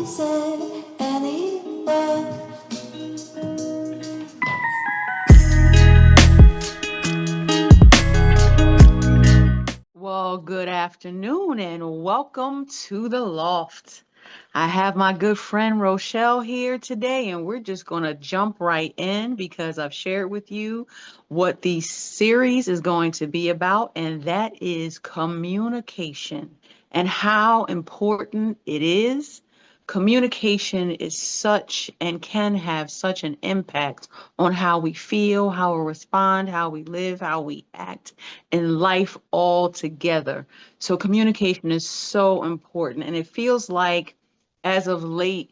said anywhere. Well, good afternoon and welcome to the Loft. I have my good friend Rochelle here today, and we're just going to jump right in because I've shared with you what the series is going to be about, and that is communication and how important it is. Communication is such and can have such an impact on how we feel, how we respond, how we live, how we act in life altogether. So communication is so important. And it feels like as of late,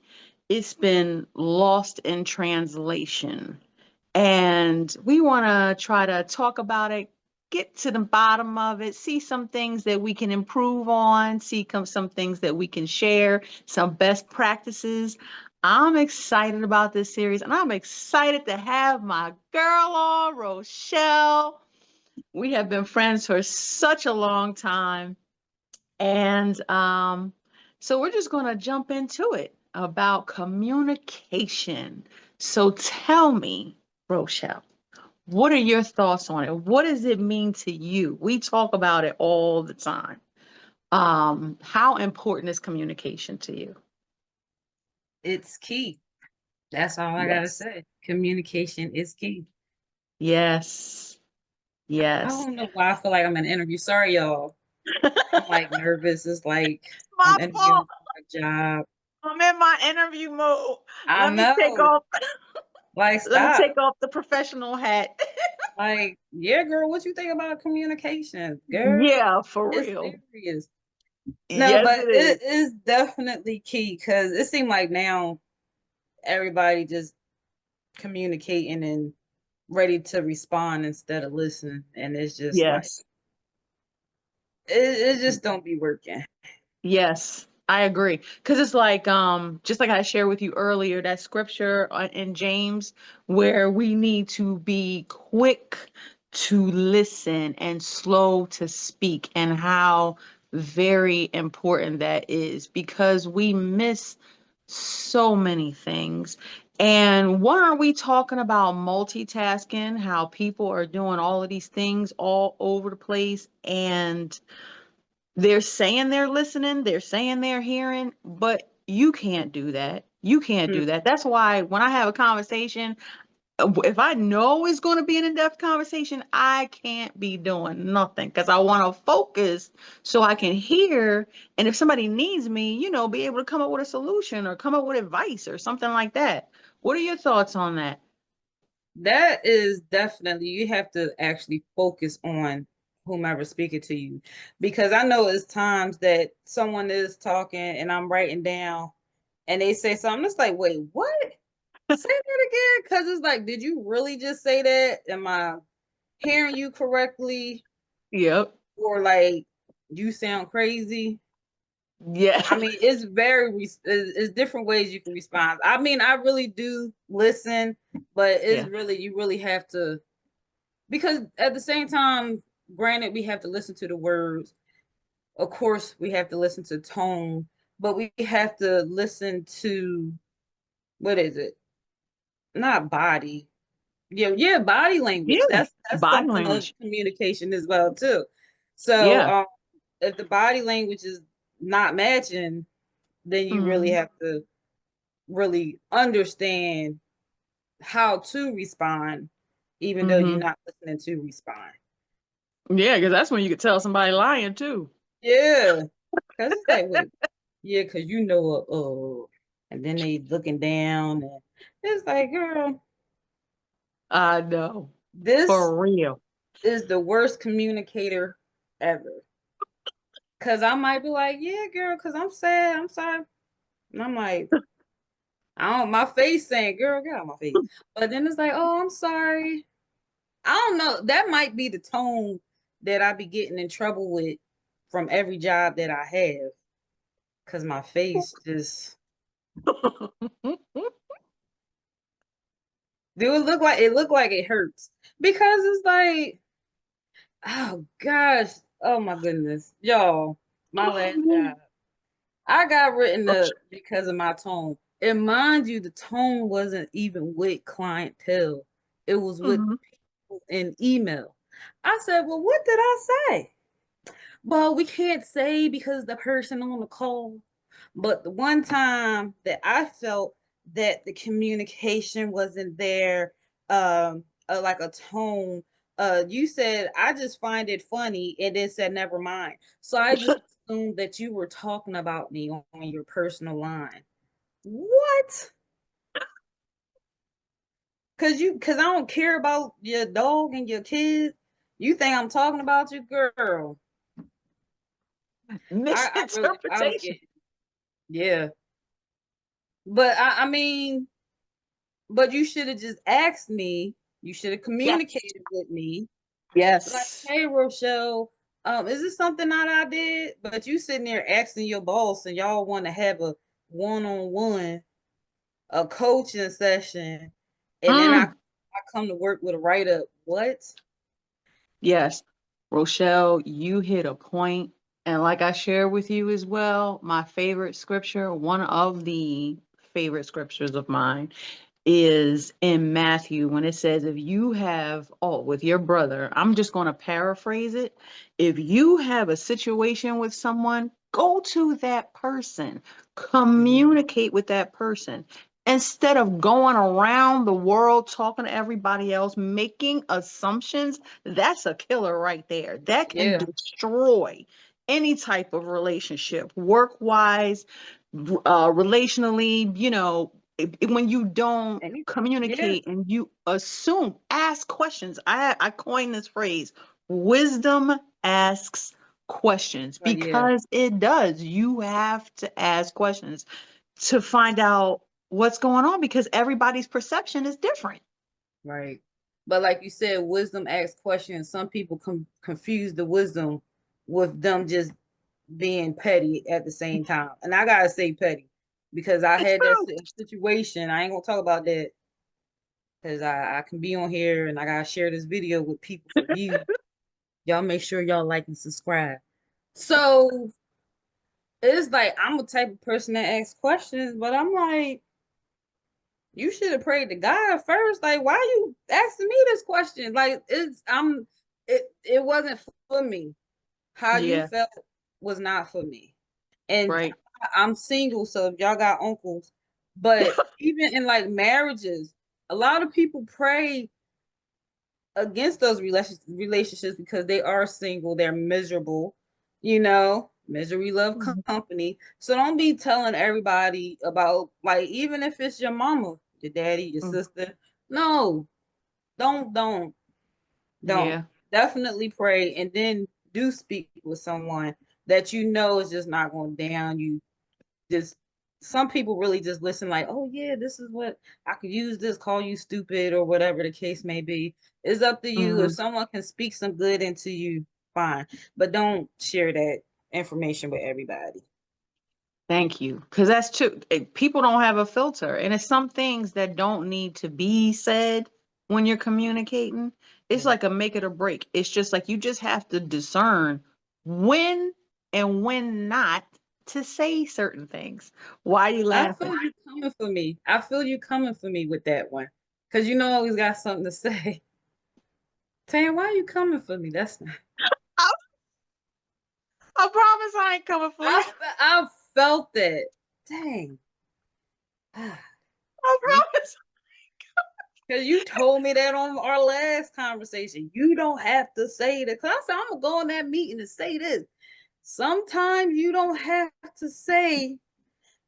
it's been lost in translation. And we want to try to talk about it, get to the bottom of it, see some things that we can improve on, see some things that we can share, some best practices. I'm excited about this series, and I'm excited to have my girl on, Rochelle. We have been friends for such a long time. And so we're just going to jump into it about communication. So tell me, Rochelle, what are your thoughts on it? What does it mean to you? We talk about it all the time. How important is communication to you? It's key. That's all I gotta Yes. say. Communication is key. Yes. I Yes. don't know why I feel like I'm in an interview. Sorry, y'all. I'm like nervous. It's like My I'm interviewing fault. for a job. I'm in my interview mode. I Let me take know. off Like, let me stop. take off the professional hat. Like, yeah, girl, what you think about communication? Girl, Yeah, for it's real. serious. No, Yes, but it is. it is definitely key because it seemed like now everybody just communicating and ready to respond instead of listen. And it's just like Yes. it just don't be working. Yes, I agree. Because it's like, just like I shared with you earlier, that scripture in James, where we need to be quick to listen and slow to speak, and how very important that is because we miss so many things. And why aren't we talking about multitasking? How people are doing all of these things all over the place, and they're saying they're listening, they're saying they're hearing, but you can't do that. You can't Mm. do that. That's why when I have a conversation, if I know it's going to be an in-depth conversation, I can't be doing nothing because I want to focus so I can hear. And if somebody needs me, be able to come up with a solution or come up with advice or something like that. What are your thoughts on that? That is definitely, you have to actually focus on whomever's speaking to you. Because I know it's times that someone is talking and I'm writing down and they say something. It's like, wait, what? Say that again? Because it's like, did you really just say that? Am I hearing you correctly? Yep. Or like, you sound crazy? Yeah. I mean, it's it's different ways you can respond. I mean, I really do listen, but it's Yeah. really, you really have to, because at the same time, granted, we have to listen to the words. Of course, we have to listen to tone, but we have to listen to, what is it? Not body. Yeah, body language. Yeah. That's Body something of language. communication as well too. So, Yeah. if the body language is not matching, then you really Mhm. have to really understand how to respond, even though you're Mhm. not listening to respond. Yeah, because that's when you could tell somebody lying too. Yeah, because it's like, wait, yeah, because and then they looking down, and it's like, girl, I know. this For real. is the worst communicator ever. Because I might be like, yeah, girl, because I'm sad, I'm sorry. And I'm like, I don't, my face saying, girl, get out of my face. But then it's like, oh, I'm sorry. I don't know. That might be the tone that I be getting in trouble with from every job that I have. Because my face just, do it look like it hurts. Because it's like, oh gosh, oh my goodness. Y'all, my last job. I got written up because of my tone. And mind you, the tone wasn't even with clientele. It was with Mhm. people in email. I said, well, what did I say? Well, we can't say because the person on the call. But the one time that I felt that the communication wasn't there, like a tone, you said, I just find it funny, and then said, never mind. So I just assumed that you were talking about me on your personal line. What? Cause I don't care about your dog and your kids. You think I'm talking about you, girl? I don't get Misinterpretation. it. Yeah. But I mean, but you should have just asked me. You should have Yes. communicated with me. Like, Yes. hey, Rochelle, is this something that I did? But you sitting there asking your boss, and y'all want to have a one-on-one, a coaching session, and then I Mm. come to work with a write-up. What? Yes. Rochelle, you hit a point. And like I shared with you as well, my favorite scripture, one of the favorite scriptures of mine is in Matthew when it says, if you have, oh, with your brother, I'm just going to paraphrase it. If you have a situation with someone, go to that person, Mhm. communicate with that person. Instead of going around the world talking to everybody else, making assumptions, that's a killer right there. That can Yeah. destroy any type of relationship, work wise, relationally, when you don't Anything. Yeah. communicate and you assume, ask questions. I coined this phrase, wisdom asks questions, But yeah. because it does. You have to ask questions to find out what's going on, because everybody's perception is different. Right. But like you said, wisdom asks questions. Some people confuse the wisdom with them just being petty at the same time. And I gotta say petty because I It's had that true. situation. I ain't gonna talk about that because I can be on here and I gotta share this video with people for views. Y'all make sure y'all like and subscribe. So it's like I'm a type of person that asks questions, but I'm like, you should have prayed to God first. Like, why you asking me this question? Like, it wasn't for me. How you Yeah, felt was not for me. And right. I'm single, so if y'all got uncles, but even in like marriages, a lot of people pray against those relationships because they are single, they're miserable, misery love Mhm. company. So don't be telling everybody about, like, even if it's your mama, your daddy, your Mm. sister. No, don't don't. Yeah. Definitely pray and then do speak with someone that you know is just not going to down you. Just some people really just listen like, oh yeah, this is what I could use, this, call you stupid or whatever the case may be. It's up to you. If Mhm. someone can speak some good into you, fine. But don't share that information with everybody. Thank you. Because that's true. People don't have a filter. And it's some things that don't need to be said when you're communicating. It's Yeah. like a make it or break. It's just like you just have to discern when and when not to say certain things. Why are you I laughing? feel you coming for me. I feel you coming for me with that one. Cause you know I always got something to say. Tan, why are you coming for me? That's not I, I promise I ain't coming for you. I felt that. Dang. I You promise. Because you told me that on our last conversation. You don't have to say that. Because I said, I'm going to go in that meeting and say this. Sometimes you don't have to say.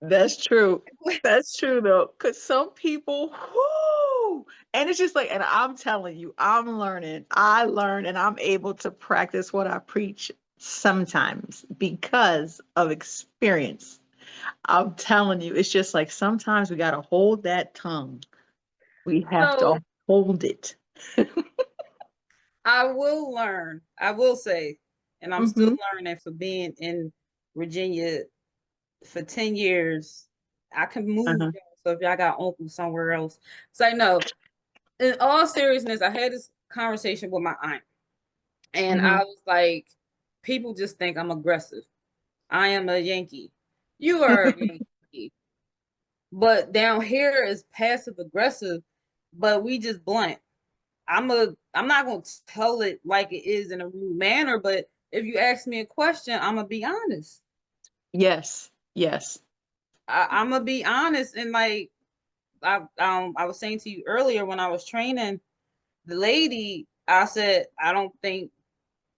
That's true. That's true though. Cause some people, whoo, and it's just like, and I'm telling you, I'm learning. I learn and I'm able to practice what I preach sometimes because of experience. I'm telling you, it's just like sometimes we gotta hold that tongue. We have So to hold it. I will learn. I will say, and I'm still Hmm. learning for being in Virginia for 10 years. I can move. Uh-huh. So if y'all got uncles somewhere else, say no. In all seriousness, I had this conversation with my aunt. And I Hmm. was like, people just think I'm aggressive. I am a Yankee. You are a Yankee. But down here is passive aggressive, but we just blunt. I'm not gonna tell it like it is in a rude manner, but if you ask me a question, I'm gonna be honest. Yes, yes. I'm gonna be honest, and like I was saying to you earlier when I was training the lady, I said I don't think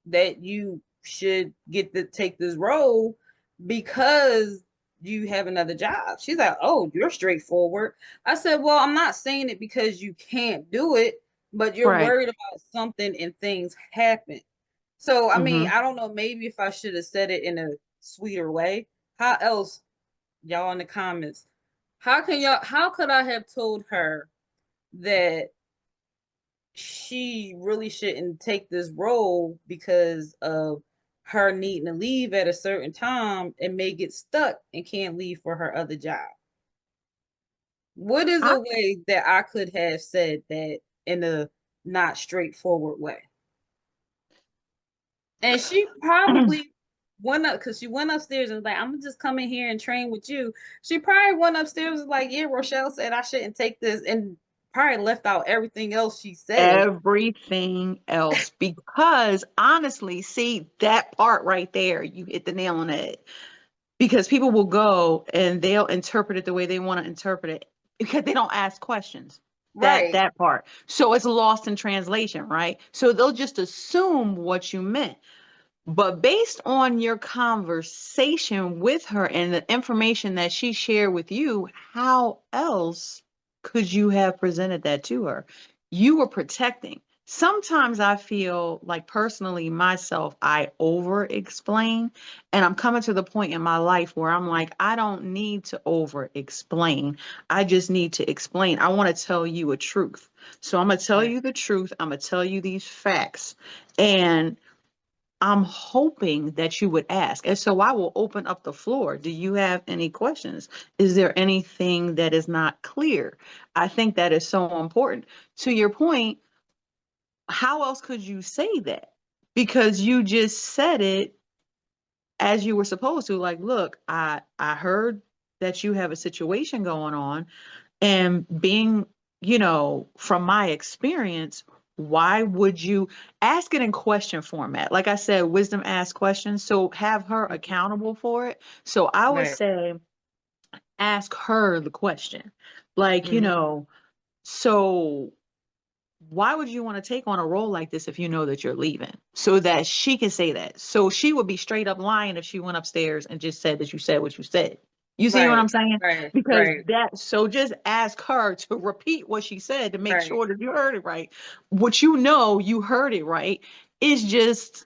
that you should get to take this role because you have another job. She's like, oh, you're straightforward. I said, well, I'm not saying it because you can't do it, but you're Right. worried about something and things happen. So, I mean, Mm-hmm. I don't know, maybe if I should have said it in a sweeter way. How else, y'all in the comments, how could I have told her that she really shouldn't take this role because of her needing to leave at a certain time and may get stuck and can't leave for her other job? What is I a way that I could have said that in a not straightforward way? And she probably went up because she went upstairs and was like, I'm gonna just come in here and train with you. She probably went upstairs and was like, yeah, Rochelle said I shouldn't take this, and probably left out everything else she said. everything else because honestly, see that part right there, you hit the nail on the head. Because people will go and they'll interpret it the way they want to interpret it because they don't ask questions. That Right. that part. So it's lost in translation, right? So they'll just assume what you meant. But based on your conversation with her and the information that she shared with you, how else could you have presented that to her? You were protecting. Sometimes I feel like personally myself, I over explain. And I'm coming to the point in my life where I'm like, I don't need to over explain. I just need to explain. I want to tell you a truth. So I'm going to tell Right. you the truth. I'm going to tell you these facts. And I'm hoping that you would ask. And so I will open up the floor. Do you have any questions? Is there anything that is not clear? I think that is so important. To your point, how else could you say that? Because you just said it as you were supposed to. Like, look, I heard that you have a situation going on. And being, from my experience, why would you ask it in question format? Like I said, wisdom asks questions. So have her Mhm. accountable for it. So I would Right. say, ask her the question. Like, Mhm. so why would you want to take on a role like this if you know that you're leaving? So that she can say that. So she would be straight up lying if she went upstairs and just said that you said what you said. You see what I'm Right. saying? Right. Because Right. so just ask her to repeat what she said to make Right. sure that you heard it right. What you heard it right. It's just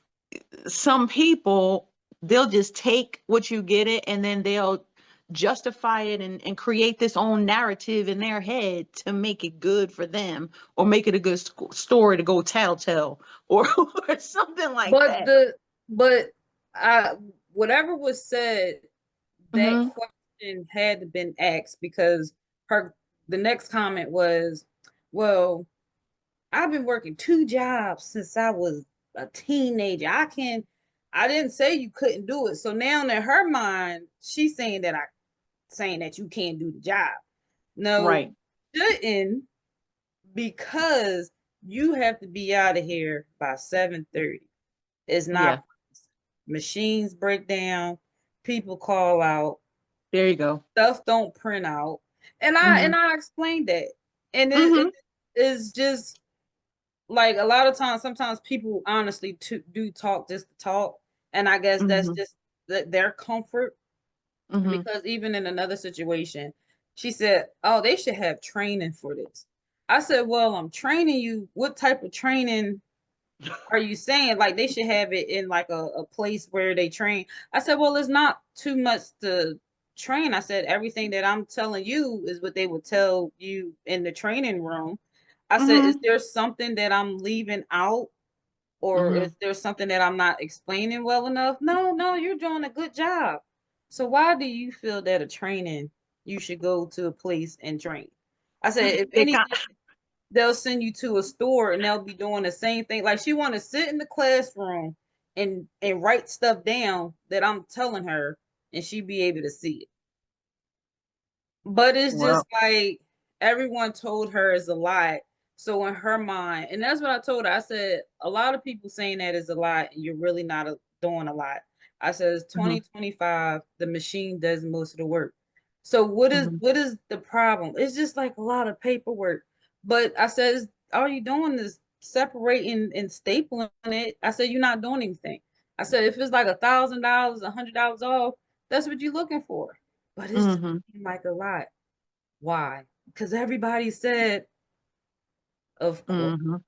some people, they'll just take what you get it and then they'll justify it and create this own narrative in their head to make it good for them or make it a good story to go tell or, or something like But that. the but I whatever was said, that Hmm. question had to been asked because her the next comment was, well, I've been working two jobs since I was a teenager. I didn't say you couldn't do it. So now in her mind, she's saying that you can't do the job. No, Right. shouldn't, because you have to be out of here by 7:30. It's Yeah. not, machines break down, people call out, There you go. stuff don't print out. And I Hmm. and I explained that. And it Hmm. is just like a lot of times, sometimes people honestly do talk just to talk. And I guess that's Hmm. just their comfort. Hmm. Because even in another situation, she said, oh, they should have training for this. I said, well, I'm training you. What type of training are you saying? Like they should have it in like a place where they train. I said, well, it's not too much to train. I said, everything that I'm telling you is what they would tell you in the training room. I said, is Hmm. there something that I'm leaving out? Or Hmm. is there something that I'm not explaining well enough? No, no, you're doing a good job. So why do you feel that a training you should go to a place and train? I said, if It got, anything, they'll send you to a store and they'll be doing the same thing. Like she want to sit in the classroom and write stuff down that I'm telling her. and she be able to see it. But it's Well, just like everyone told her is a lot. So in her mind, and that's what I told her. I said a lot of people saying that is a lot, and you're really not doing a lot. I said it's mhm, 2025. The machine does most of the work. So what is mhm, what is the problem? It's just like a lot of paperwork. But I said all you doing is separating and stapling it. I said you're not doing anything. I said if it's like $1,000, $100 off, that's what you're looking for. But it's mhm, like a lot. Why? Because everybody said, of course. mhm,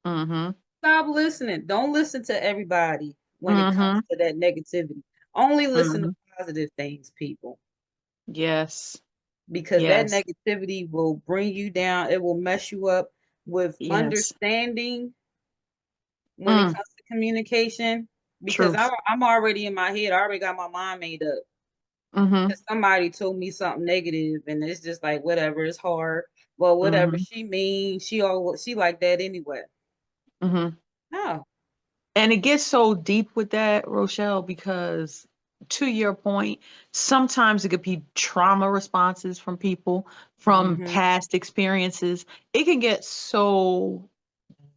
mhm, Stop listening. Don't listen to everybody when it comes mhm, to that negativity. Only listen to mhm. positive things, people, Yes, because that yes, negativity will bring you down. It will mess you up with yes. understanding when it Mm, comes to communication. Because truth. I'm already in my head. I already got my mind made up. Mhm, Because somebody told me something negative, and it's just like whatever. It's hard. Well, whatever mhm, she means, she like that anyway. mhm. No. And it gets so deep with that, Rochelle, because to your point, sometimes it could be trauma responses from people from Mm-hmm. past experiences. It can get so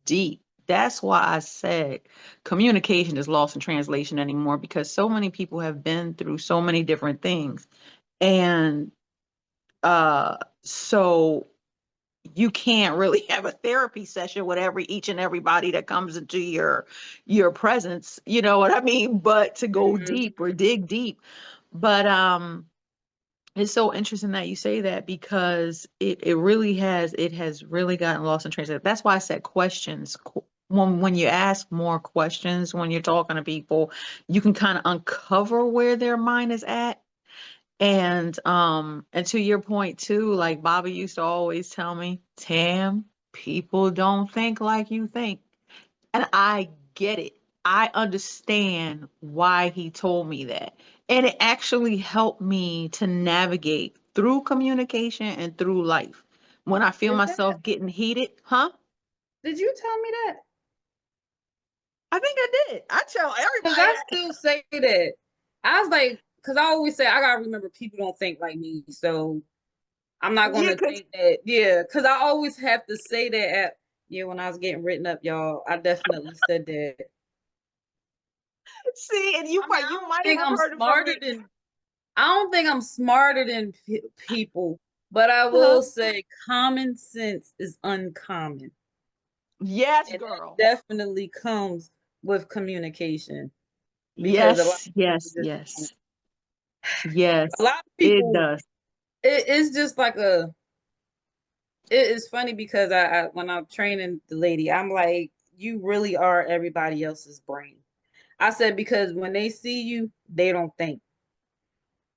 deep. That's why I said communication is lost in translation anymore because so many people have been through so many different things. And so you can't really have a therapy session with each and everybody that comes into your presence, you know what I mean? But to go Mm-hmm. deep or dig deep. But it's so interesting that you say that because it has really gotten lost in translation. That's why I said questions. When you ask more questions when you're talking to people, you can kind of uncover where their mind is at. And to your point too, like Bobby used to always tell me, Tam, people don't think like you think. And I get it. I understand why he told me that. And it actually helped me to navigate through communication and through life. When I feel Is that? myself getting heated, huh? Did you tell me that? I think I did. I tell Because everybody I that. still say that. I was like, because I always say I gotta remember people don't think like me, so I'm not Yeah, gonna because think that. Yeah, because I always have to say that. Yeah, when I was getting written up, y'all, I definitely said that. see, and I mean, you might have heard it from me. I don't think I'm smarter than people, but I Uh-huh. will say common sense is uncommon. Yes, And that girl. definitely comes with communication because a lot Yes, of people yes, just don't. yes, A yes, lot of it people, does. it's just like it is funny because when I'm training the lady, I'm like, you really are everybody else's brain. I said, because when they see you, they don't think.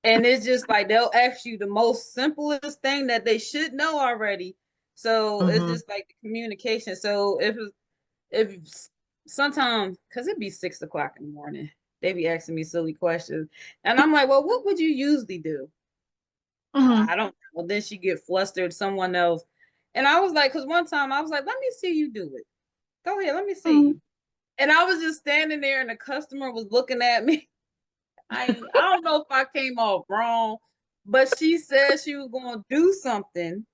And it's just like they'll ask you the most simplest thing that they should know already. So it's Mm-hmm. just like the communication. So if sometimes because it'd be 6 o'clock in the morning, they be asking me silly questions. And I'm like, well, what would you usually do? Mm-hmm. I don't know. Then she get flustered, someone else. And I was like, because one time I was like, let me see you do it. Go ahead, let me see Mm-hmm. you. And I was just standing there and the customer was looking at me. I don't know if I came off wrong, but she said she was gonna do something.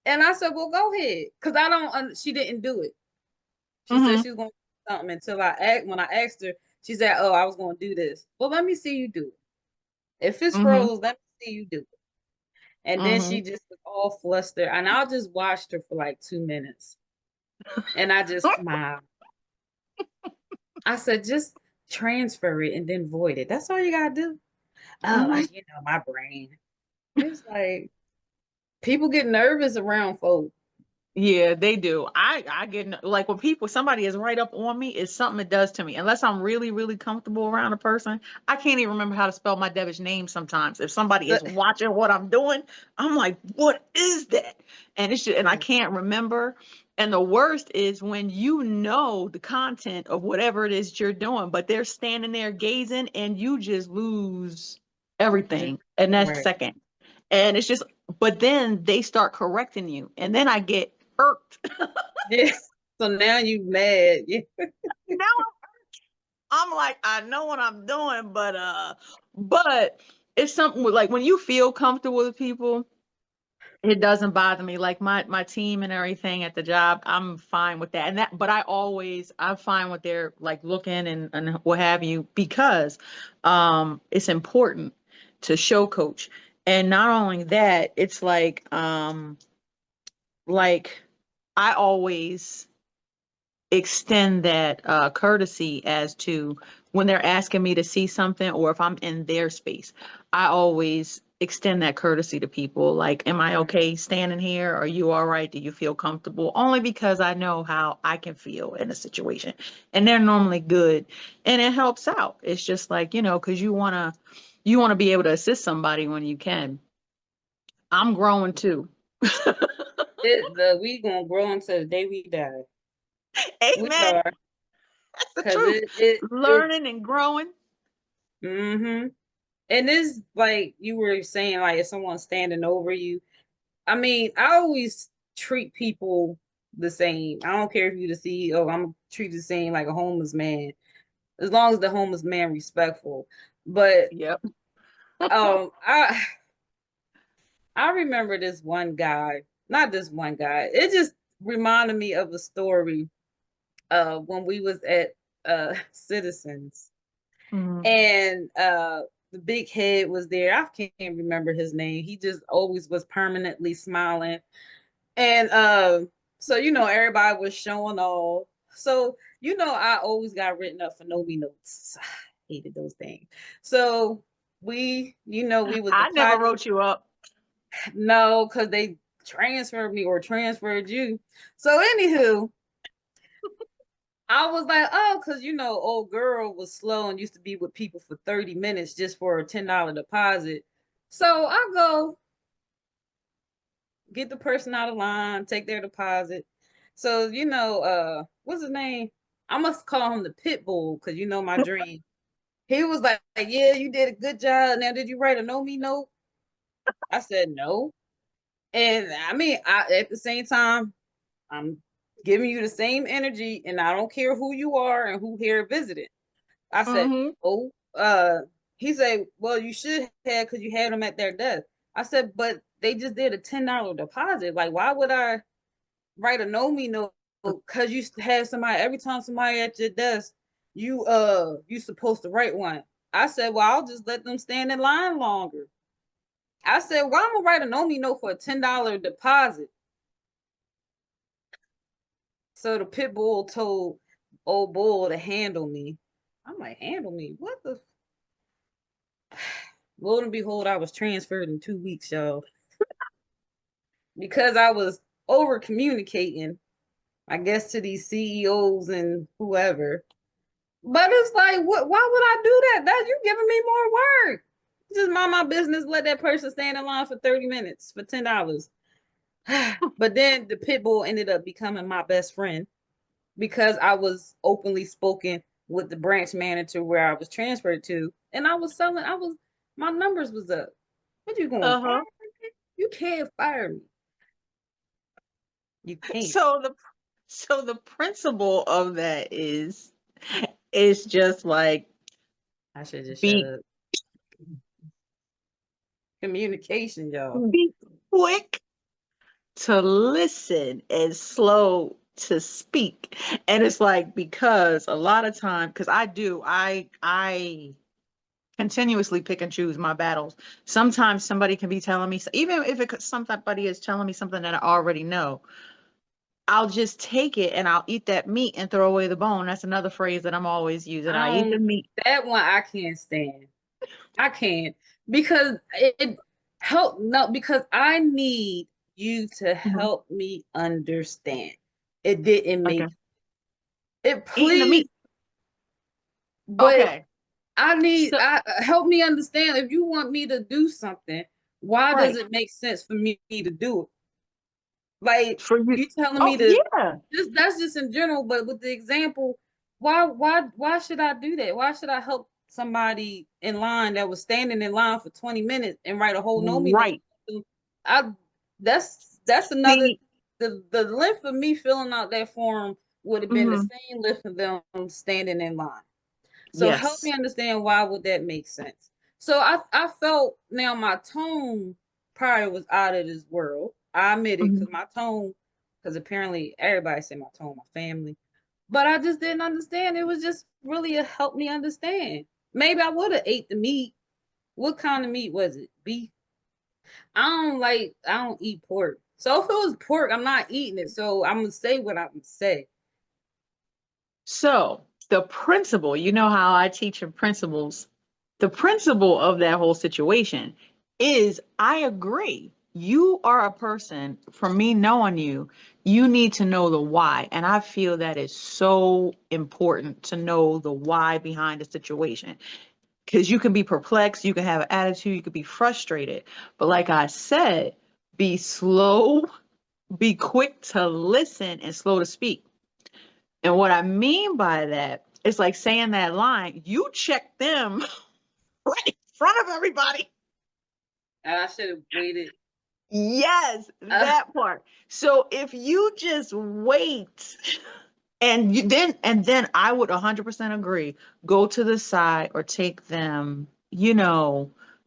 And I said, well, go ahead. Because I don't she didn't do it. She said Mm-hmm. she was gonna do something until when I asked her, she said, oh, I was gonna do this. Well, let me see you do it. If it Mm-hmm. froze, let me see you do it. And then Mm-hmm. she just was all flustered. And I just watched her for like 2 minutes. And I just smiled. I said, just transfer it and then void it. That's all you gotta do. Oh, Mm-hmm. my brain. It's like people get nervous around folk. Yeah, they do. I get like when somebody is right up on me, it's something it does to me. Unless I'm really, really comfortable around a person, I can't even remember how to spell my Devish name sometimes. If somebody is watching what I'm doing, I'm like, what is that? And it's just, and I can't remember. And the worst is when you know the content of whatever it is you're doing, but they're standing there gazing and you just lose Just everything in that right. second. And it's just, but then they start correcting you. And then I get irked. Yeah. So now you mad. Yeah. Now I'm like, I know what I'm doing, but it's something with, like, when you feel comfortable with people, it doesn't bother me. Like my team and everything at the job, I'm fine with that. And that, but I'm fine with their like looking and what have you, because it's important to show coach. And not only that, it's like I always extend that courtesy as to when they're asking me to see something, or if I'm in their space, I always extend that courtesy to people. Like, am I okay standing here? Are you all right? Do you feel comfortable? Only because I know how I can feel in a situation. And they're normally good. And it helps out. It's just like, because you wanna be able to assist somebody when you can. I'm growing too. We gonna grow until the day we die. We Amen. are, That's the cause truth. it Learning and growing. mm-hmm. And it's like you were saying, like if someone's standing over you. I mean, I always treat people the same. I don't care if you're the CEO. I'm gonna treat you the same like a homeless man, as long as the homeless man respectful. But Yep. um, I I remember this one guy, not this one guy. It just reminded me of a story when we was at Citizens, Mhm. and the big head was there. I can't remember his name. He just always was permanently smiling. And so everybody was showing off. So I always got written up for no me notes. Hated those things. So we was the I never pilot. wrote you up. No, because they transferred me or transferred you. So anywho, I was like, oh, because old girl was slow and used to be with people for 30 minutes just for a $10 deposit. So I go get the person out of line, take their deposit. So what's his name? I must call him the pit bull because my dream. He was like, yeah, you did a good job. Now, did you write a no me note? I said no. And I mean, at the same time, I'm giving you the same energy, and I don't care who you are and who here visited. I said, Hmm. oh, he said, well, you should have because you had them at their desk. I said, but they just did a $10 deposit. Like, why would I write a no me note? Because you have somebody every time somebody at your desk, you supposed to write one. I said, well, I'll just let them stand in line longer. I said, well, I'm gonna write a no me note for a $10 deposit. So the pit bull told old bull to handle me. I'm like, handle me? What the? Lo and behold, I was transferred in 2 weeks, y'all, because I was over communicating, I guess, to these CEOs and whoever. But it's like, what? Why would I do that? That you giving me more work. Just mind my business. Let that person stand in line for 30 minutes for $10. But then the pit bull ended up becoming my best friend because I was openly spoken with the branch manager where I was transferred to, and I was selling. My numbers was up. What you going to fire Uh-huh. me? You can't fire me. You can't. So the principle of that is just like, I should just shut be up. Communication, y'all. be quick to listen and slow to speak. And it's like, because a lot of time, because I continuously pick and choose my battles. Sometimes somebody can be telling me, even if somebody is telling me something that I already know, I'll just take it and I'll eat that meat and throw away the bone. That's another phrase that I'm always using. I I eat the don't. meat. That one I can't stand. I can't because it help no because I need you to Mhm. help me understand. It didn't Okay. make it, Eating the please, meat. but Okay. So, I help me understand. If you want me to do something, why does right. it make sense for me to do it? Like For you. you telling Oh, me to yeah. just that's just in general, but with the example, why should I do that? Why should I help somebody in line that was standing in line for 20 minutes and write a whole no me note? Right. I that's another See, the length of me filling out that form would have been the mhm. same length of them standing in line. So help Yes. me understand, why would that make sense? So I felt, now my tone probably was out of this world. I admit it, Mhm. because my tone, because apparently everybody said my tone, my family, but I just didn't understand. It was just really a help me understand. Maybe I would have ate the meat. What kind of meat was it? Beef? I don't eat pork. So if it was pork, I'm not eating it. So I'm gonna say what I'm gonna say. So the principle, you know how I teach in principles, the principle of that whole situation is I agree. You are a person, from me knowing you, you need to know the why. And I feel that is so important to know the why behind the situation. Because you can be perplexed, you can have an attitude, you could be frustrated. But like I said, be slow, be quick to listen, and slow to speak. And what I mean by that is like saying that line, you check them right in front of everybody. And I should have waited. Yes, Uh, that part. So if you just wait and then I would 100% agree, go to the side or take them,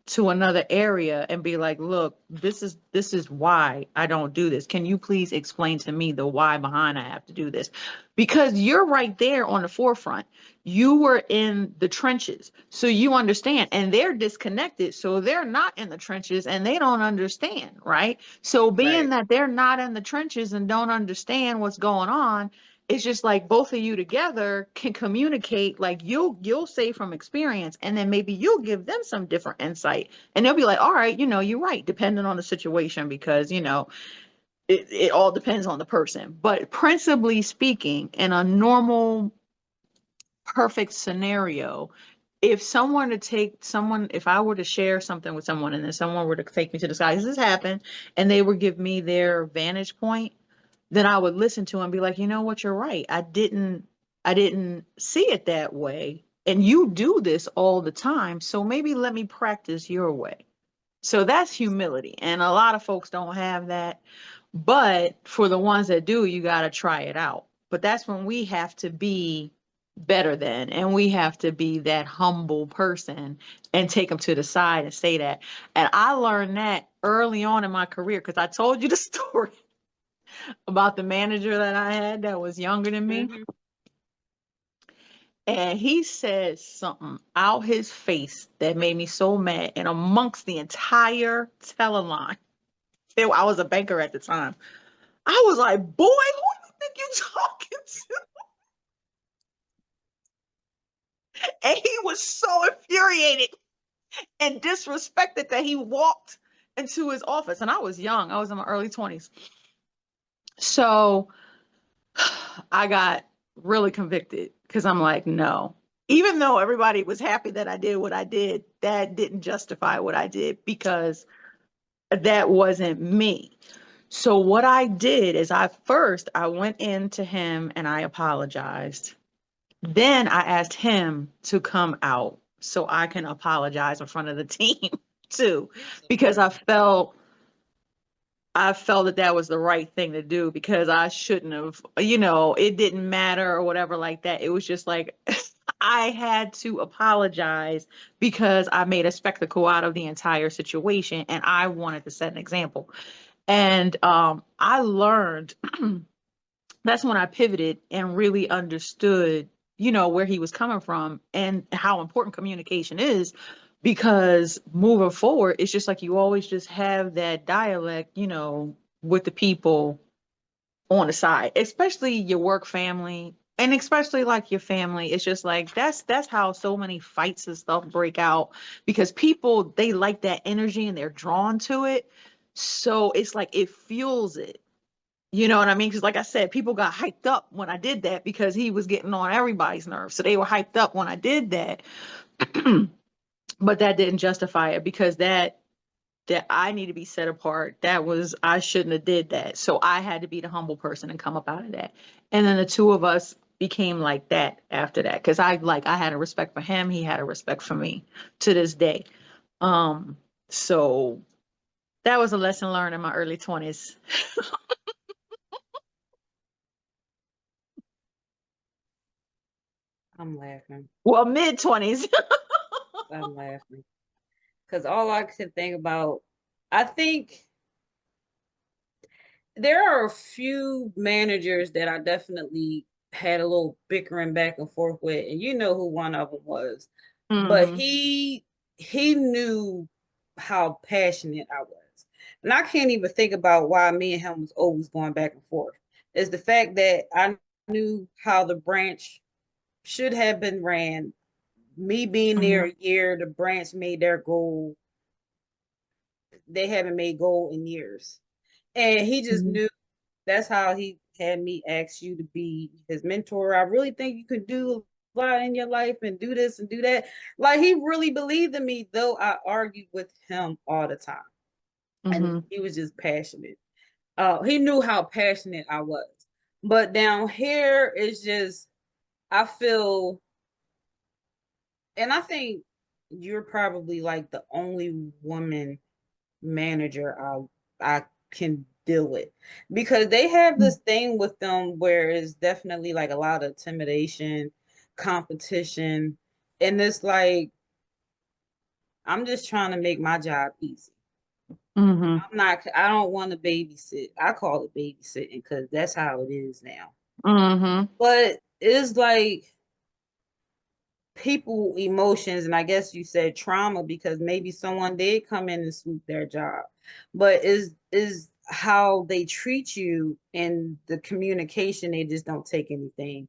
to another area and be like, "Look, this is why I don't do this. Can you please explain to me the why behind I have to do this?" Because you're right there on the forefront. You were in the trenches, so you understand, and they're disconnected, so they're not in the trenches and they don't understand, right? So being right, that they're not in the trenches and don't understand what's going on, it's just like both of you together can communicate. Like you'll say from experience, and then maybe you'll give them some different insight, and they'll be like, all right, you're right, depending on the situation, because it all depends on the person. But principally speaking, in a normal perfect scenario, if I were to share something with someone and then someone were to take me to the sky, this has happened, and they would give me their vantage point, then I would listen to him and be like, you know what, you're right. I didn't see it that way. And you do this all the time. So maybe let me practice your way. So that's humility. And a lot of folks don't have that. But for the ones that do, you got to try it out. But that's when we have to be better than, and we have to be that humble person and take them to the side and say that. And I learned that early on in my career because I told you the story about the manager that I had that was younger than me. hmm And he said something out his face that made me so mad. And amongst the entire teleline, I was a banker at the time. I was like, boy, who do you think you're talking to? And he was so infuriated and disrespected that he walked into his office. And I was young, I was in my early 20s. So I got really convicted because I'm like, no. Even though everybody was happy that I did what I did, that didn't justify what I did because that wasn't me. So what I did is I went in to him and I apologized. Then I asked him to come out so I can apologize in front of the team too, He's the because worst. I felt that that was the right thing to do because I shouldn't have, it didn't matter or whatever like that. It was just like I had to apologize because I made a spectacle out of the entire situation and I wanted to set an example. And I learned that's when I pivoted and really understood, where he was coming from and how important communication is. Because moving forward, it's just like you always just have that dialect, with the people on the side, especially your work family and especially like your family. It's just like that's how so many fights and stuff break out because people they like that energy and they're drawn to it. So it's like it fuels it. You know what I mean? Because, like I said, people got hyped up when I did that because he was getting on everybody's nerves. So they were hyped up when I did that. But that didn't justify it because that I need to be set apart. That was I shouldn't have did that. So I had to be the humble person and come up out of that. And then the two of us became like that after that because I had a respect for him. He had a respect for me to this day. Um, so that was a lesson learned in my early 20s. I'm laughing. Well, mid-20s. I'm laughing. Because all I could think about, I think there are a few managers that I definitely had a little bickering back and forth with, and you know who one of them was. But Hmm. he knew how passionate I was. And I can't even think about why me and him was always going back and forth. Is the fact that I knew how the branch should have been ran. Me being there Hmm. a year, the branch made their goal. They haven't made goal in years. And he just Hmm. knew that's how he had me ask you to be his mentor. I really think you could do a lot in your life and do this and do that. Like he really believed in me, though I argued with him all the time. And Hmm. he was just passionate. He knew how passionate I was. But down here is just I feel, and I think you're probably like the only woman manager I can deal with, because they have this thing with them where it's definitely like a lot of intimidation, competition, and it's like I'm just trying to make my job easy. Hmm. I don't want to babysit. I call it babysitting because that's how it is now. Hmm. But it's like people emotions, and I guess you said trauma because maybe someone did come in and swoop their job, but is how they treat you and the communication. They just don't take anything.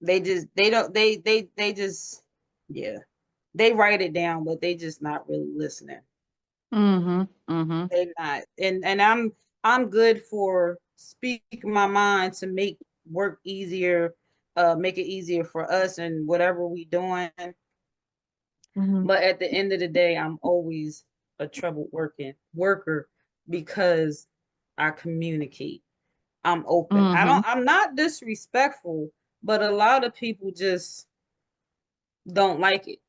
They don't they just, yeah, they write it down, but they just not really listening. Hmm. Hmm. They not, and I'm good for speaking my mind to make work easier, make it easier for us and whatever we doing. Hmm. But at the end of the day, I'm always a troubled worker because I communicate. I'm open. Hmm. I'm not disrespectful, but a lot of people just don't like it.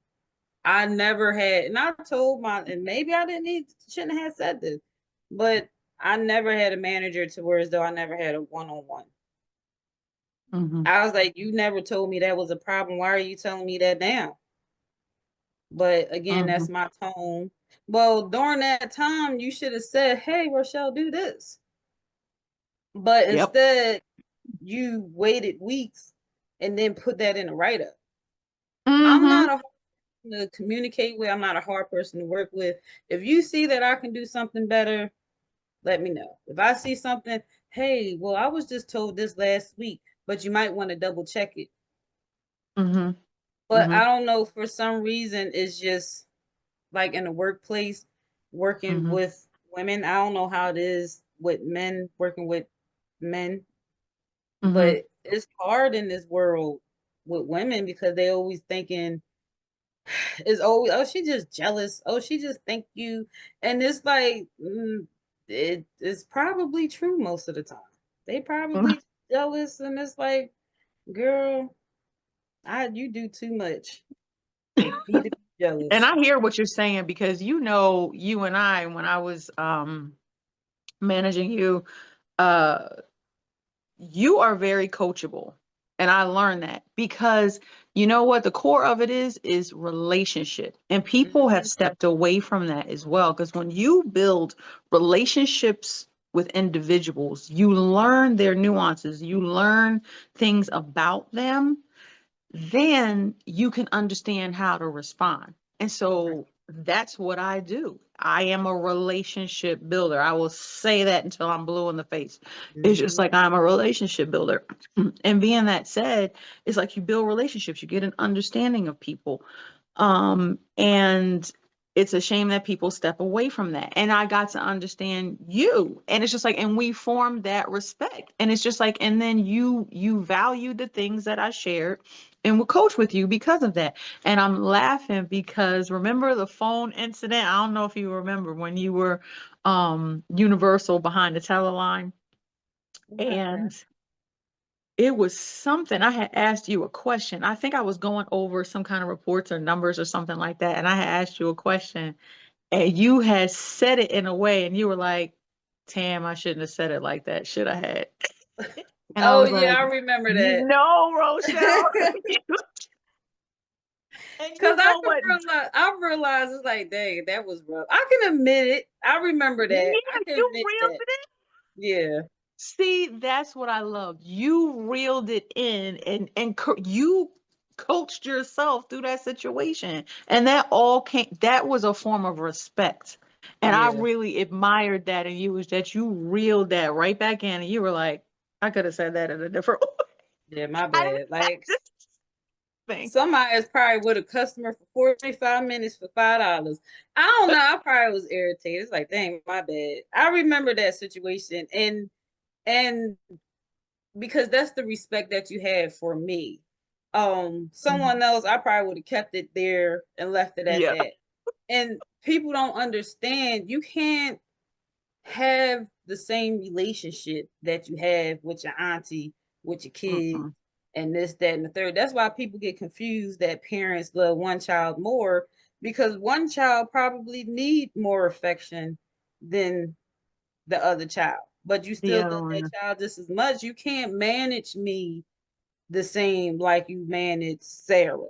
I never had, and I told my, and maybe I didn't need, shouldn't have said this, but I never had a manager to where as though I never had a one-on-one. Hmm. I was like, you never told me that was a problem. Why are you telling me that now? But again, Hmm. that's my tone. Well, during that time, you should have said, hey, Rochelle, do this. But Yep. instead, you waited weeks and then put that in a write up. I'm Hmm. not a hard person to communicate with, I'm not a hard person to work with. If you see that I can do something better, let me know. If I see something, hey, well, I was just told this last week, but you might want to double check it. Hmm. But Hmm. I don't know, for some reason, it's just like in the workplace, working Hmm. with women. I don't know how it is with men, working with men, Hmm. but it's hard in this world with women because they always thinking it's always, oh, she just jealous. Oh, she just think you, and it's like it's probably true most of the time. They probably jealous, and it's like, girl, I you do too much for me to be And jealous. I hear what you're saying because you and I, when I was managing you, uh you are very coachable. And I learned that because you know what the core of it is relationship. And people have Mhm. stepped away from that as well. Because when you build relationships with individuals, you learn their nuances, you learn things about them, then you can understand how to respond. And Right. so that's what I do. I am a relationship builder. I will say that until I'm blue in the face. It's just Mhm. like I'm a relationship builder. And being that said, it's like you build relationships, you get an understanding of people. And it's a shame that people step away from that. And I got to understand you. And it's just like, and we formed that respect. And it's just like, and then you value the things that I shared and will coach with you because of that. And I'm laughing because remember the phone incident? I don't know if you remember when you were Universal behind the teleline. Okay. And it was something I had asked you a question. I think I was going over some kind of reports or numbers or something like that. And I had asked you a question and you had said it in a way and you were like, Tam, I shouldn't have said it like that. Should I had? And I Oh was yeah, like, I remember you that. know, Rochelle, and Cause you know what? I realized it's like, dang, that was rough. I can admit it. I remember that. I Yeah, can you admit reeled that. it in. Yeah, See, that's what I loved. You reeled it in, and you coached yourself through that situation, and that all came. That was a form of respect, and I yeah, really admired that in you. Is that you reeled that right back in, and you were like, I could have said that in a different way. yeah. My I didn't bad. have Like this thing. somebody is probably with a customer for 45 minutes for $5. I don't know. I probably was irritated. It's like, dang, my bad. I remember that situation, and because that's the respect that you had for me. Someone Mhm. else, I probably would have kept it there and left it at Yeah. that. And people don't understand you can't have the same relationship that you have with your auntie, with your kids, Mm-mm. and this, that, and the third. That's why people get confused that parents love one child more because one child probably need more affection than the other child, but you The still other love that one. child just as much. You can't manage me the same like you manage Sarah.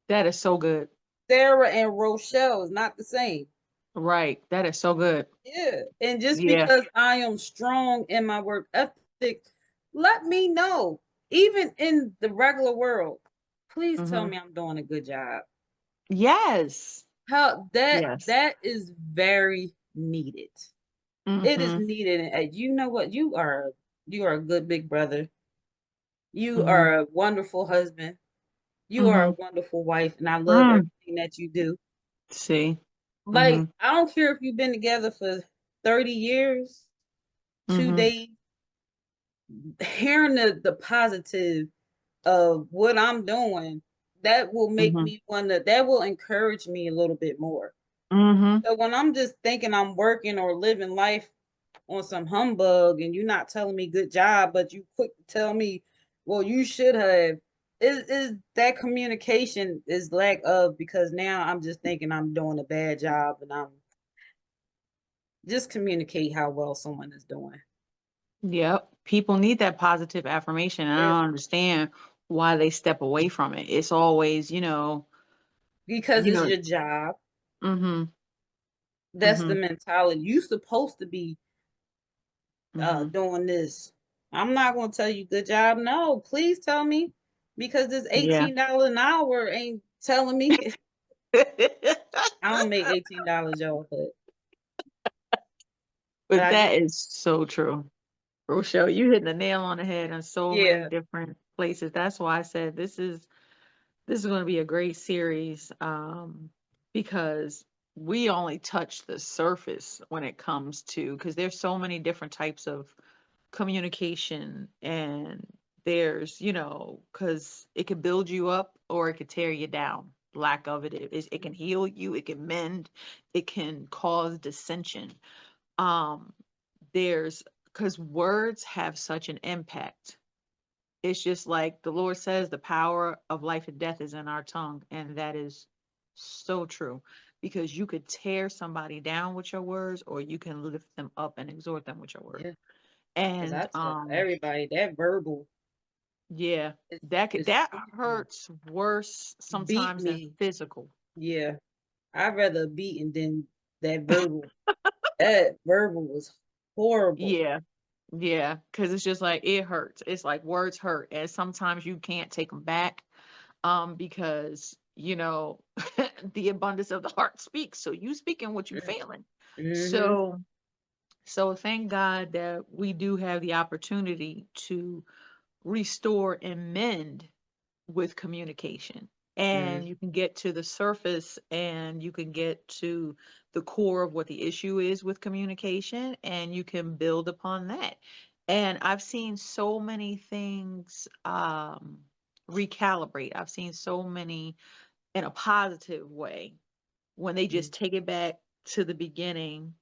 That is so good. Sarah and Rochelle is not the same. Right. That is so good. Yeah. And just Yeah. because I am strong in my work ethic, let me know. Even in the regular world, please tell Hmm. me I'm doing a good job. Yes. How that Yes. that is very needed. It is Hmm. needed. And you know what? You are a good big brother. You Hmm. are a wonderful husband. You are a Hmm. wonderful wife, and I love Mm. everything that you do. See. Hmm. Like, I don't care if you've been together for 30 years, two Hmm. days, hearing the positive of what I'm doing, that will make Hmm. me that will encourage me a little bit more. Hmm. So when I'm just thinking I'm working or living life on some humbug and you're not telling me good job, but you quick to tell me, well, you should have. Is that communication is lack of because now I'm just thinking I'm doing a bad job and I'm just communicate how well someone is doing. Yep. People need that positive affirmation. And I Yeah. don't understand why they step away from it. It's always, Because it's your job. hmm That's the hmm mentality. You supposed to be hmm doing this. I'm not gonna tell you good job. No, please tell me because this Yeah. $18 an hour ain't telling me. I don't make $18, y'all, but But I that get is so true. Rochelle, you hitting the nail on the head in so many yeah, different places. That's why I said this is going to be a great series, because we only touch the surface when it comes to, because there's so many different types of communication, and there's, because it could build you up or it could tear you down. Lack of it can heal you, it can mend, it can cause dissension. Um, there's because words have such an impact. It's just like the Lord says, the power of life and death is in our tongue. And that is so true because you could tear somebody down with your words or you can lift them up and exhort them with your word. yeah. Because And I tell everybody that verbal yeah, is is that poison. hurts worse Beat sometimes than me. physical. Yeah. I'd rather beaten than that verbal. That verbal was horrible. Yeah. Yeah, because it's just like it hurts. It's like words hurt, and sometimes you can't take them back, because the abundance of the heart speaks. So you speaking what you feeling. Mm-hmm. So thank God that we do have the opportunity to restore and mend with communication. And you can get to the surface and you can get to the core of what the issue is with communication and you can build upon that. And I've seen so many things recalibrate. I've seen so many in a positive way when they Mm-hmm. just take it back to the beginning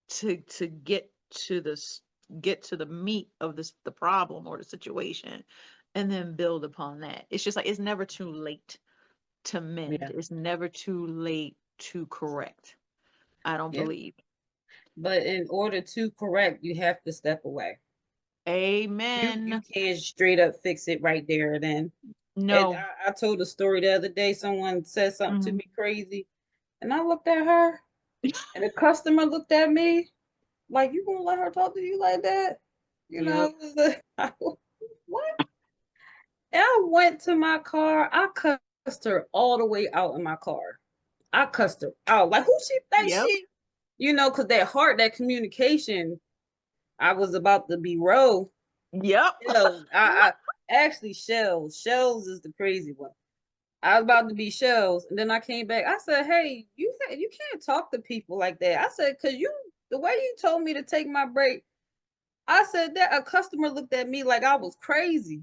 to get to the meat of the problem or the situation and then build upon that. It's just like it's never too late to mend. Yeah. It's never too late to correct. I don't Yeah. believe. But in order to correct, you have to step away. You Amen. can't straight up fix it right there and then. No. I told a story the other day. Someone said something to Mhm. me crazy, and I looked at her, and the customer looked at me like, "You gonna let her talk to you like that?" You know, Yep. it was like, what? And I went to my car. I cussed her all the way out in my car. I cussed her out like, who she think Yep. she? You know, because that heart, that communication, I was about to be row. Yep. I actually Shells is the crazy one. I was about to be Shells, and then I came back. I said, "Hey, you can't talk to people like that." I said, "Cause the way you told me to take my break." I said that a customer looked at me like I was crazy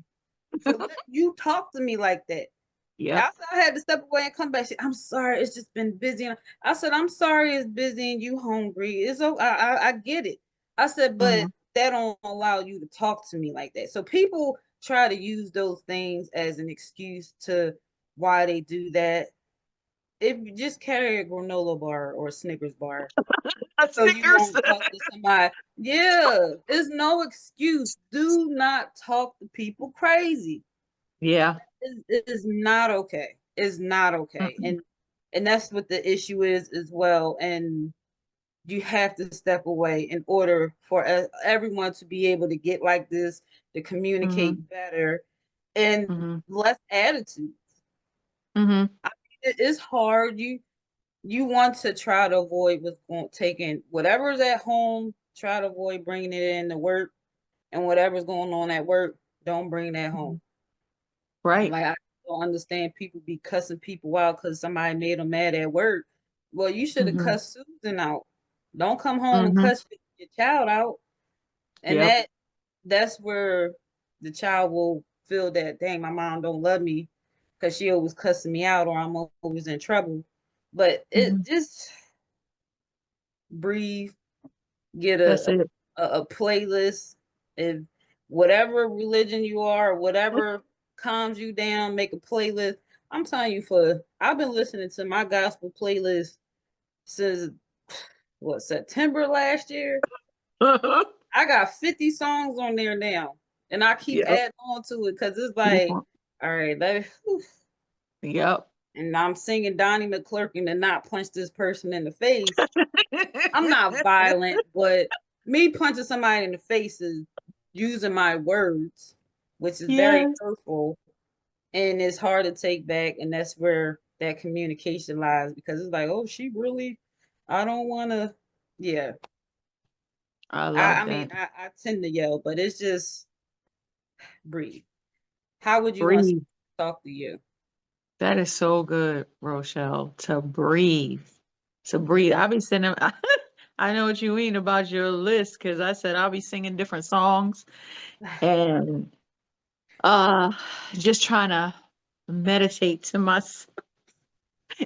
for letting you talk to me like that. I Yep. said I had to step away and come back. She said, I'm sorry, it's just been busy. I said, I'm sorry it's busy and you hungry. It's okay. I get it. I said, but Mhm. that don't allow you to talk to me like that. So people try to use those things as an excuse to why they do that. If you just carry a granola bar or a Snickers bar, A so you Snickers. won't talk to somebody. Yeah, there's no excuse. Do not talk to people crazy. Yeah. It is not okay. It's not okay. Mm-mm. And that's what the issue is as well. And you have to step away in order for everyone to be able to get like this, to Mhm. communicate better and Mhm. less attitude. Mhm. I mean, it is hard. You want to try to avoid what's going taking whatever's at home, try to avoid bringing it in to work, and whatever's going on at work, don't bring that home. Mhm. Right. Like I don't understand people be cussing people out because somebody made them mad at work. Well, you should have Mhm. cussed Susan out. Don't come home and Mhm. cuss your child out. And Yep. that's where the child will feel that dang, my mom don't love me because she always cussing me out or I'm always in trouble. But it Mhm. just breathe, get That's it. a playlist. If whatever religion you are, whatever calms you down, make a playlist. I'm telling you, I've been listening to my gospel playlist since what September last year. I got 50 songs on there now, and I keep Yep. adding on to it because it's like, all right, Yep. and I'm singing Donnie McClurkin and not punch this person in the face. I'm not violent, but me punching somebody in the face is using my words, which is very Yes. hurtful and it's hard to take back. And that's where that communication lies because it's like, oh, she really, I don't want to, yeah. I I, love I mean, that. I tend to yell, but it's just breathe. How would you want someone Breathe. to talk to you? That is so good, Rochelle, to breathe. To breathe. I'll be sending, I know what you mean about your list because I said I'll be singing different songs and uh just trying to meditate to myself,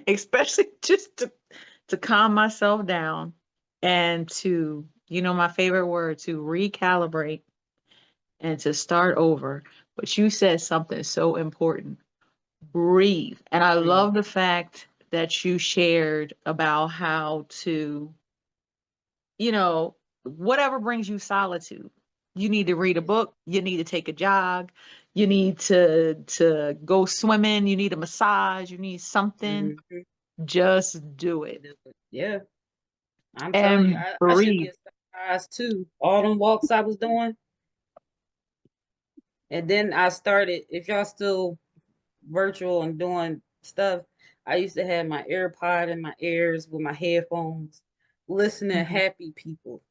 especially just to calm myself down and to, my favorite word, to recalibrate and to start over. But you said something so important. Breathe. And I Breathe. love the fact that you shared about how to, whatever brings you solitude. You need to read a book, you need to take a jog, you need to go swimming, you need a massage, you need something, Mhm. just do it Yeah, I'm telling you, and I should be breathe. a size too. All them walks I was doing, and then I started. If y'all still virtual and doing stuff, I used to have my AirPod in my ears with my headphones, listening to Mhm. happy people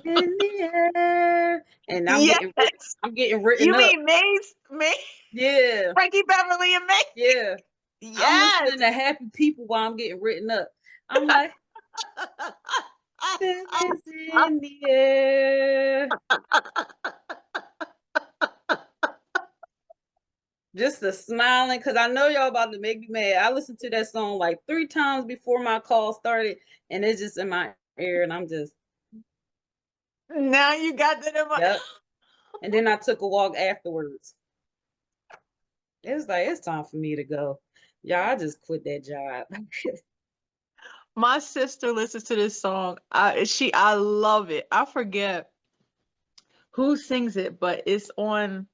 in the air, and Yes. I'm getting written You up. mean Maze? Maze? Yeah, Frankie Beverly and Maze? yeah. I'm Yes. listening to happy people while I'm getting written up. I'm like, feelings in the air. Just the smiling, because I know y'all about to make me mad. I listened to that song like 3 times before my call started, and it's just in my ear, and I'm just, Now you got that in my. yep. And then I took a walk afterwards. It was like, it's time for me to go. Y'all, I just quit that job. My sister listens to this song. I love it. I forget who sings it, but it's on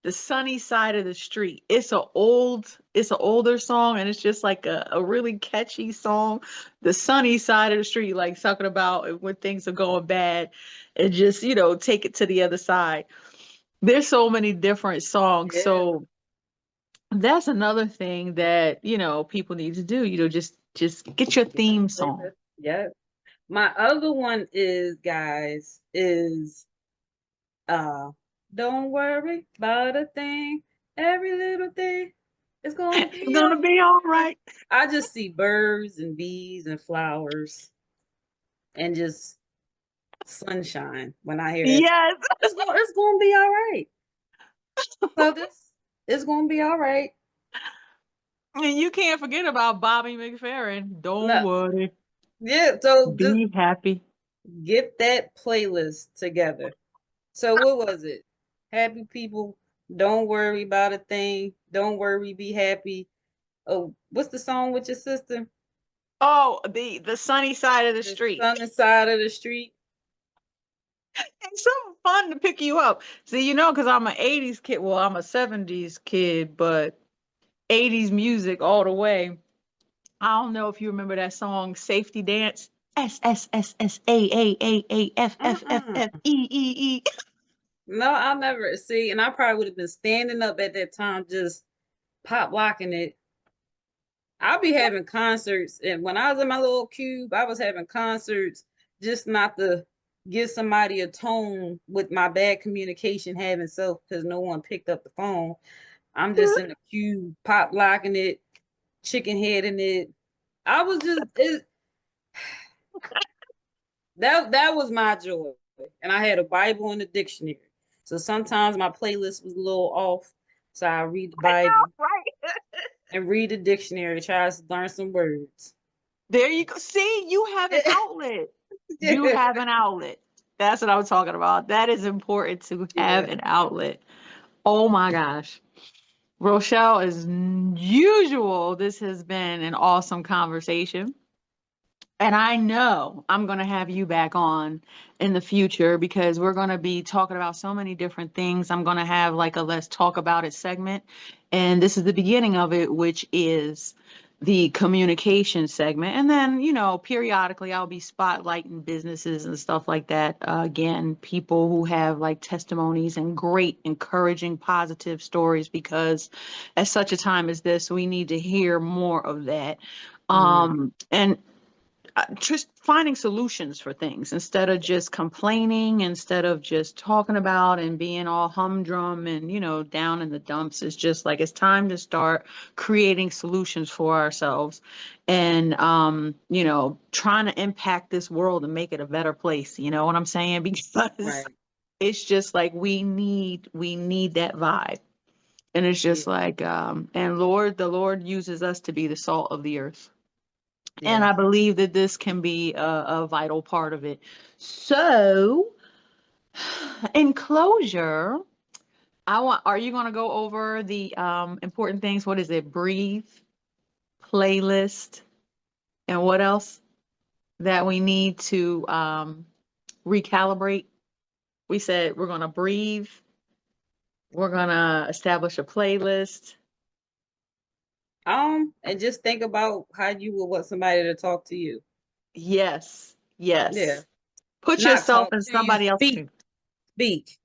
the sunny side of the street. It's an older song, and it's just like a really catchy song. The sunny side of the street, like talking about when things are going bad and just, take it to the other side. There's so many different songs. Yeah. So that's another thing that, people need to do, just get your Get your theme song. playlist. Yeah. My other one is, guys, is uh don't worry about a thing. Every little thing is gonna It's be gonna be all alright. right. I just see birds and bees and flowers and just sunshine when I hear that song. Yes. It's gonna be all right. So this it's gonna be all right. And you can't forget about Bobby McFerrin. Don't No, worry. yeah. So just Be happy. get that playlist together. So what was it? Happy people, don't worry about a thing. Don't worry, be happy. Oh, what's the song with your sister? Oh, the sunny side of the The street. sunny side of the street. It's so fun to pick you up. See, because I'm an 80s kid. Well, I'm a 70s kid, but 80s music all the way. I don't know if you remember that song, Safety Dance. S S S S A F F F Uh-uh. F E. No, I'll never see. And I probably would have been standing up at that time, just pop locking it. I'll be having concerts, and when I was in my little cube, I was having concerts just not to give somebody a tone with my bad communication having self because no one picked up the phone. I'm just in the cube, pop locking it, chicken head in it. I was just that was my joy. And I had a Bible and a dictionary. So sometimes my playlist was a little off. So I read the I Bible know, right? and read the dictionary, try to learn some words. There you go. See, you have an outlet. You Yeah. have an outlet. That's what I was talking about. That is important to have Yeah. an outlet. Oh my gosh. Rochelle, as usual, this has been an awesome conversation. And I know I'm going to have you back on in the future because we're going to be talking about so many different things. I'm going to have like a let's talk about it segment. And this is the beginning of it, which is the communication segment. And then, periodically I'll be spotlighting businesses and stuff like that. Again, people who have like testimonies and great, encouraging, positive stories because at such a time as this, we need to hear more of that. Mhm. And just finding solutions for things instead of just complaining, instead of just talking about and being all humdrum and, down in the dumps. It's just like it's time to start creating solutions for ourselves and, trying to impact this world and make it a better place. You know what I'm saying? Because Right. it's just like we need that vibe. And it's Yeah. just like, and the Lord uses us to be the salt of the earth. And I Yes. believe that this can be a vital part of it. So, in closure, are you going to go over the important things? What is it? Breathe, playlist, and what else that we need to recalibrate? We said we're going to breathe, we're going to establish a playlist. And just think about how you would want somebody to talk to you. Yes, Yeah. yes. Put Not yourself talk in to you, somebody else's speak, shoes. speak.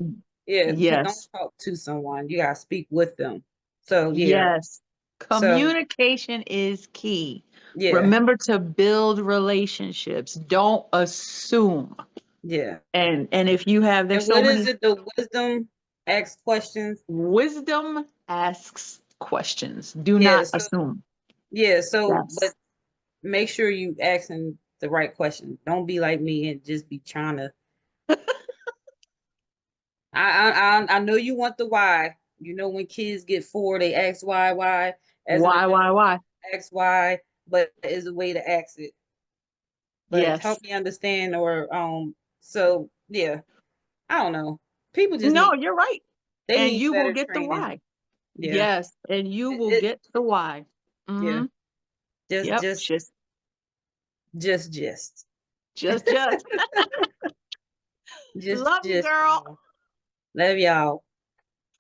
Yeah, don't Yes. talk to someone. You gotta speak with them. So yeah. Yes. So Communication is key. yeah, Remember to build relationships. Don't assume. yeah. And if you have, And there's so what is many it? The wisdom ask questions. wisdom asks questions. Do Yeah, not so assume. yeah, so but Yes. make sure you asking the right question. Don't be like me and just be trying to I know you want the why. You know when kids get four, they ask why. As an Why, adult, why, why? ask why, but is a way to ask it. But Yes. help me understand or so yeah, I don't know. People just No, need you're right. they And need you will better get the training. why. Yeah. Yes. And you will It get the why. yeah. Mm-hmm. Just Yep. just Just Just. Just. Love you, Just, girl. y'all. Love y'all.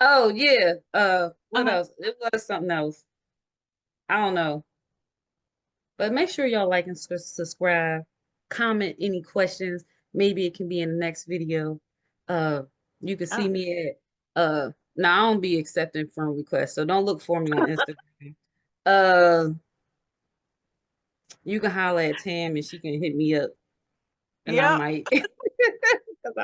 Oh yeah. What Uh-huh. else? It was something else. I don't know. But make sure y'all like and subscribe. Comment any questions. Maybe it can be in the next video. Uh, you can see Oh, me at now I don't be accepting friend requests, so don't look for me on Instagram. Uh, you can holler at Tam and she can hit me up, and I yep. might. 'Cause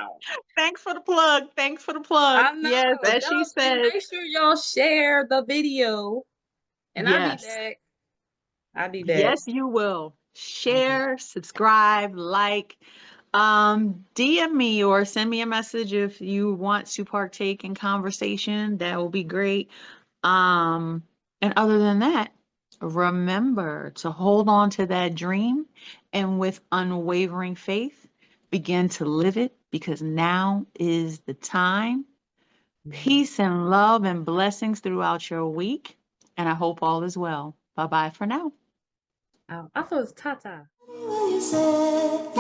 Thanks for the plug. Thanks for the plug. I know Yes, as she y'all, and said. make sure y'all share the video. And I'll be Yes. back. I'll be back. Yes, you will. I'll be Share, subscribe, like, DM me or send me a message if you want to partake in conversation. That will be great. Um, and other than that, remember to hold on to that dream and with unwavering faith, begin to live it because now is the time. back. Peace and love and blessings throughout your week. And I hope all is well. Bye bye for now. I thought it was Tata. When you said